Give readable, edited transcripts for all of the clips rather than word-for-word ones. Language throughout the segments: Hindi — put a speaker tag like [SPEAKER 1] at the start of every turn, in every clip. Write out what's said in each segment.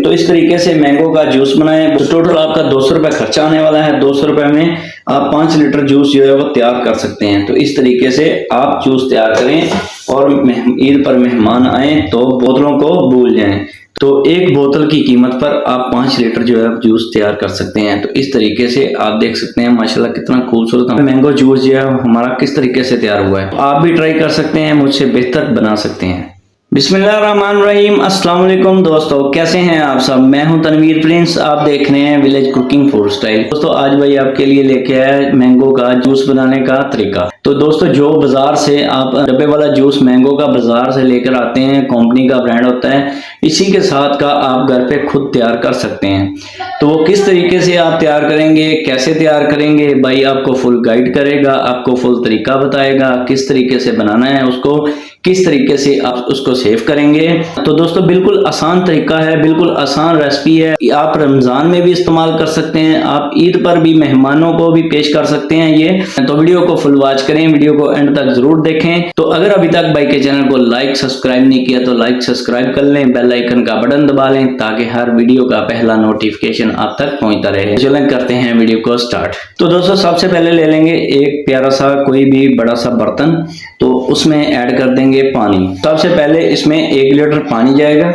[SPEAKER 1] तो इस तरीके से मैंगो का जूस बनाएं। तो टोटल आपका 200 रुपये खर्चा आने वाला है। 200 रुपये में आप 5 लीटर जूस जो है वो तैयार कर सकते हैं। तो इस तरीके से आप जूस तैयार करें और ईद पर मेहमान आए तो बोतलों को भूल जाएं। तो एक बोतल की कीमत पर आप 5 लीटर जो है जूस तैयार कर सकते हैं। तो इस तरीके से आप देख सकते हैं माशाल्लाह कितना खूबसूरत मैंगो जूस जो है हमारा किस तरीके से तैयार हुआ है। आप भी ट्राई कर सकते हैं, मुझसे बेहतर बना सकते हैं। बिस्मिल्लाहिर्रहमानिर्रहीम। अस्सलाम वालेकुम दोस्तों, कैसे हैं आप सब। मैं हूं तनवीर प्रिंस, आप देख रहे हैं विलेज कुकिंग फूड स्टाइल। दोस्तों आज भाई आपके लिए लेके आया मैंगो का जूस बनाने का तरीका। तो दोस्तों जो बाजार से आप डब्बे वाला जूस मैंगो का बाजार से लेकर आते हैं, कंपनी का ब्रांड होता है, इसी के साथ का आप घर पे खुद तैयार कर सकते हैं। तो वो किस तरीके से आप तैयार करेंगे, कैसे तैयार करेंगे, भाई आपको फुल गाइड करेगा, आपको फुल तरीका बताएगा किस तरीके से बनाना है, उसको किस तरीके से आप उसको सेव करेंगे। तो दोस्तों बिल्कुल आसान तरीका है, बिल्कुल आसान रेसिपी है। आप रमजान में भी इस्तेमाल कर सकते हैं, आप ईद पर भी मेहमानों को भी पेश कर सकते हैं ये। तो वीडियो को फुल वॉच करें, वीडियो को एंड तक जरूर देखें। तो अगर अभी तक भाई के चैनल को लाइक सब्सक्राइब नहीं किया तो लाइक सब्सक्राइब कर लें, बेल आइकन का बटन दबा लें ताकि हर वीडियो का पहला नोटिफिकेशन आप तक पहुंचता रहे। चलें करते हैं वीडियो को स्टार्ट। तो दोस्तों सबसे पहले ले लेंगे एक प्यारा सा कोई भी बड़ा सा बर्तन, तो उसमें ऐड कर देंगे पानी। सबसे पहले इसमें 1 लीटर पानी जाएगा।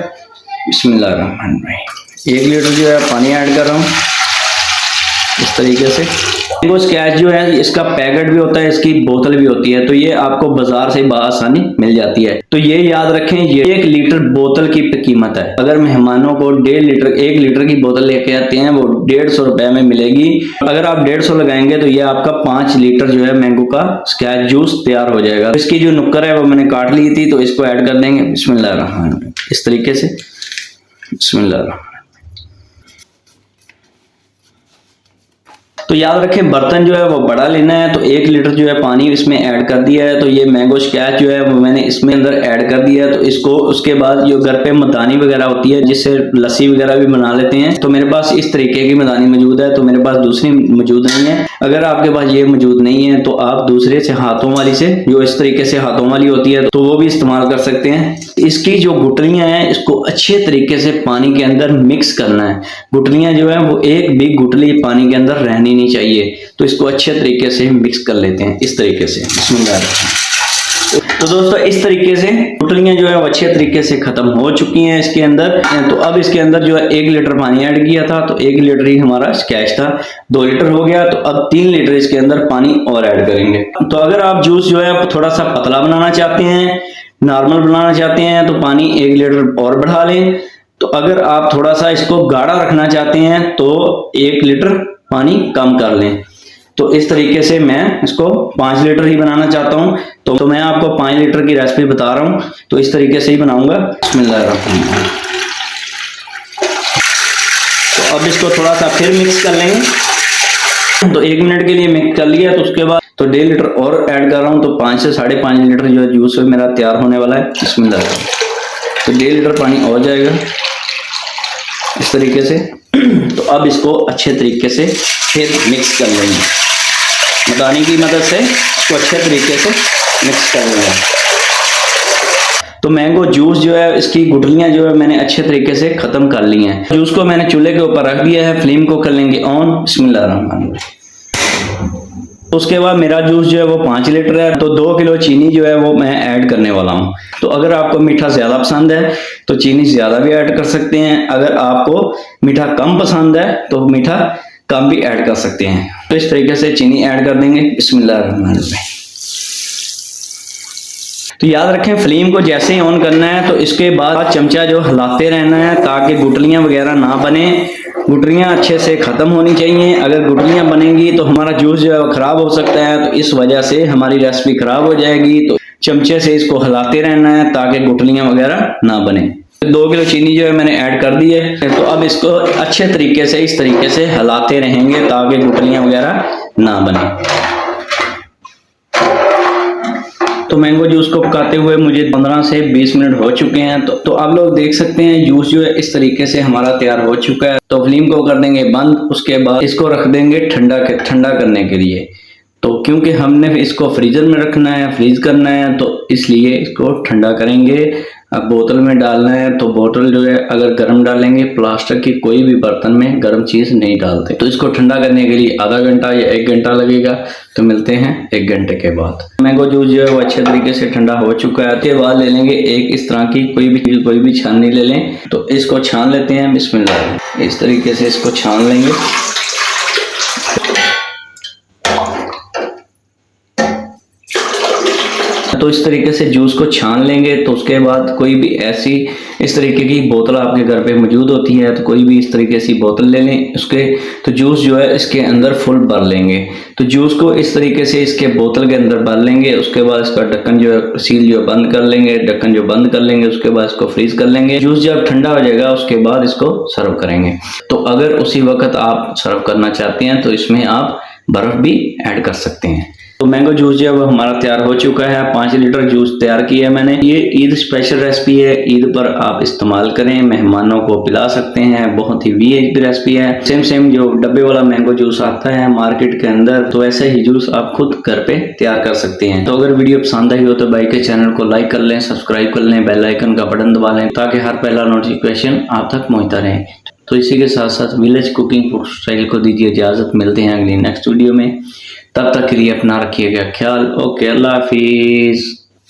[SPEAKER 1] बिस्मिल्लाहिर्रहमानिर्रहीम। 1 लीटर जो है पानी ऐड कर रहा हूँ इस तरीके से। मैंगो स्क्वैश जो है इसका पैकेट भी होता है, इसकी बोतल भी होती है, तो ये आपको बाजार से आसानी मिल जाती है। तो ये याद रखें, ये 1 लीटर बोतल की कीमत है। अगर मेहमानों को 1.5 लीटर की बोतल लेके आते हैं वो 150 रुपए में मिलेगी। अगर आप 150 लगाएंगे तो ये आपका 5 लीटर जो है मैंगो का स्क्वैश जूस तैयार हो जाएगा। इसकी जो नुक्कर है वो मैंने काट ली थी, तो इसको ऐड कर देंगे बिस्मिल्लाहिर्रहमानिर्रहीम इस तरीके से। बिस्मिल्लाहिर्रहमानिर्रहीम। तो याद रखें बर्तन जो है वो बड़ा लेना है। तो 1 लीटर जो है पानी इसमें ऐड कर दिया है। तो ये मैंगो स्क्वैश जो है वो मैंने इसमें अंदर ऐड कर दिया है। तो इसको उसके बाद जो घर पे मदानी वगैरह होती है जिससे लस्सी वगैरह भी बना लेते हैं, तो मेरे पास इस तरीके की मदानी मौजूद है, तो मेरे पास दूसरी मौजूद नहीं है। अगर आपके पास ये मौजूद नहीं है तो आप दूसरे से हाथों वाली से, जो इस तरीके से हाथों वाली होती है, तो वो भी इस्तेमाल कर सकते हैं। इसकी जो गुठलियां हैं इसको अच्छे तरीके से पानी के अंदर मिक्स करना है। गुठलियां जो है वो एक भी गुठली पानी के अंदर रहनी नहीं चाहिए। तो इसको अच्छे तरीके से मिक्स कर लेते हैं इस तरीके से। तो दोस्तों इस तरीके से गुठलियां जो है वो अच्छे तरीके से खत्म हो चुकी हैं इसके अंदर। तो अब इसके अंदर जो है 1 लीटर पानी ऐड किया था, तो 1 लीटर ही हमारा स्क्वैश था, 2 लीटर हो गया। तो अब 3 लीटर इसके अंदर पानी और ऐड करेंगे। तो अगर आप जूस जो है थोड़ा सा पतला बनाना चाहते हैं, नॉर्मल बनाना चाहते हैं, तो पानी 1 लीटर और बढ़ा लें। तो अगर आप थोड़ा सा इसको गाढ़ा रखना चाहते हैं तो 1 लीटर पानी कम कर लें। तो इस तरीके से मैं इसको 5 लीटर ही बनाना चाहता हूं, तो मैं आपको 5 लीटर की रेसिपी बता रहा हूं, तो इस तरीके से ही बनाऊंगा। बिस्मिल्लाहिर्रहमानिर्रहीम। तो अब इसको थोड़ा सा फिर मिक्स कर लेंगे। तो 1 मिनट के लिए मिक्स कर लिया। तो उसके बाद तो 1.5 लीटर और ऐड कर रहा हूं, तो 5 से 5.5 लीटर जो है जूस मेरा तैयार होने वाला है। बिस्मिल्लाह। तो 1.5 लीटर पानी और जाएगा इस तरीके से। तो अब इसको अच्छे तरीके से फिर मिक्स कर लेंगे, मदानी की मदद से इसको अच्छे तरीके से मिक्स कर लेंगे। तो मैंगो जूस जो है इसकी गुठलियां जो है मैंने अच्छे तरीके से खत्म कर ली हैं। जूस को मैंने चूल्हे के ऊपर रख दिया है, फ्लेम को कर लेंगे ऑन। बिस्मिल्लाहिर्रहमानिर्रहीम। उसके बाद मेरा जूस जो है वो 5 लीटर है, तो 2 किलो चीनी जो है वो मैं ऐड करने वाला हूँ। तो अगर आपको मीठा ज्यादा पसंद है तो चीनी ज्यादा भी ऐड कर सकते हैं, अगर आपको मीठा कम पसंद है तो मीठा कम भी ऐड कर सकते हैं। तो इस तरीके से चीनी ऐड कर देंगे। बिस्मिल्लाहिर्रहमानिर्रहीम। तो याद रखें फ्लेम को जैसे ही ऑन करना है तो इसके बाद चमचा जो हिलाते रहना है ताकि गुठलियां वगैरह ना बने। गुठलियां अच्छे से खत्म होनी चाहिए। अगर गुठलियां बनेंगी तो हमारा जूस जो है वो खराब हो सकता है, तो इस वजह से हमारी रेसिपी खराब हो जाएगी। तो चमचे से इसको हिलाते रहना है ताकि गुठलियां वगैरह ना बने। 2 किलो चीनी जो है मैंने ऐड कर दी है। तो अब इसको अच्छे तरीके से इस तरीके से हिलाते रहेंगे ताकि गुठलियां वगैरह ना बने। तो मैंगो जूस को पकाते हुए मुझे 15 से 20 मिनट हो चुके हैं। तो आप लोग देख सकते हैं जूस जो है इस तरीके से हमारा तैयार हो चुका है। तो फ्लेम को कर देंगे बंद। उसके बाद इसको रख देंगे ठंडा करने के लिए। तो क्योंकि हमने इसको फ्रीजर में रखना है, फ्रीज करना है, तो इसलिए इसको ठंडा करेंगे। अब बोतल में डालना है तो बोतल जो है अगर गर्म डालेंगे, प्लास्टिक की कोई भी बर्तन में गर्म चीज़ नहीं डालते। तो इसको ठंडा करने के लिए आधा घंटा या 1 घंटा लगेगा। तो मिलते हैं 1 घंटे के बाद। मैंगो जूस जो है वो अच्छे तरीके से ठंडा हो चुका है। उसके बाद ले लेंगे एक इस तरह की कोई भी छाननी ले लें। तो इसको छान लेते हैं, बिस्मिल्लाह। इस तरीके से इसको छान लेंगे। तो इस तरीके से जूस को छान लेंगे। तो उसके बाद कोई भी ऐसी इस तरीके की बोतल आपके घर पे मौजूद होती है, तो कोई भी इस तरीके से बोतल ले लें। उसके तो जूस जो है इसके अंदर फुल भर लेंगे। तो जूस को इस तरीके से इसके बोतल के अंदर भर लेंगे। उसके बाद इसका ढक्कन जो है सील जो बंद कर लेंगे, ढक्कन जो बंद कर लेंगे। उसके बाद इसको फ्रीज कर लेंगे। जूस जब ठंडा हो जाएगा उसके बाद इसको सर्व करेंगे। तो अगर उसी वक्त आप सर्व करना चाहते हैं तो इसमें आप बर्फ भी ऐड कर सकते हैं। तो मैंगो जूस जो है वो हमारा तैयार हो चुका है। 5 लीटर जूस तैयार किया है मैंने। ये ईद स्पेशल रेसिपी है, ईद पर आप इस्तेमाल करें, मेहमानों को पिला सकते हैं। बहुत ही वीआईपी रेसिपी है। सेम जो डब्बे वाला मैंगो जूस आता है मार्केट के अंदर, तो ऐसा ही जूस आप खुद घर पे तैयार कर सकते हैं। तो अगर वीडियो पसंद आई हो तो भाई के चैनल को लाइक कर लें, सब्सक्राइब कर लें, बेल आइकन का बटन दबा लें ताकि हर पहला नोटिफिकेशन आप तक पहुंचता रहे। तो इसी के साथ साथ विलेज कुकिंग फूड स्टाइल को दीजिए इजाजत। मिलते हैं अगली नेक्स्ट वीडियो में। तब तक के लिए अपना रखिएगा ख्याल। ओके, अल्लाह हाफिज।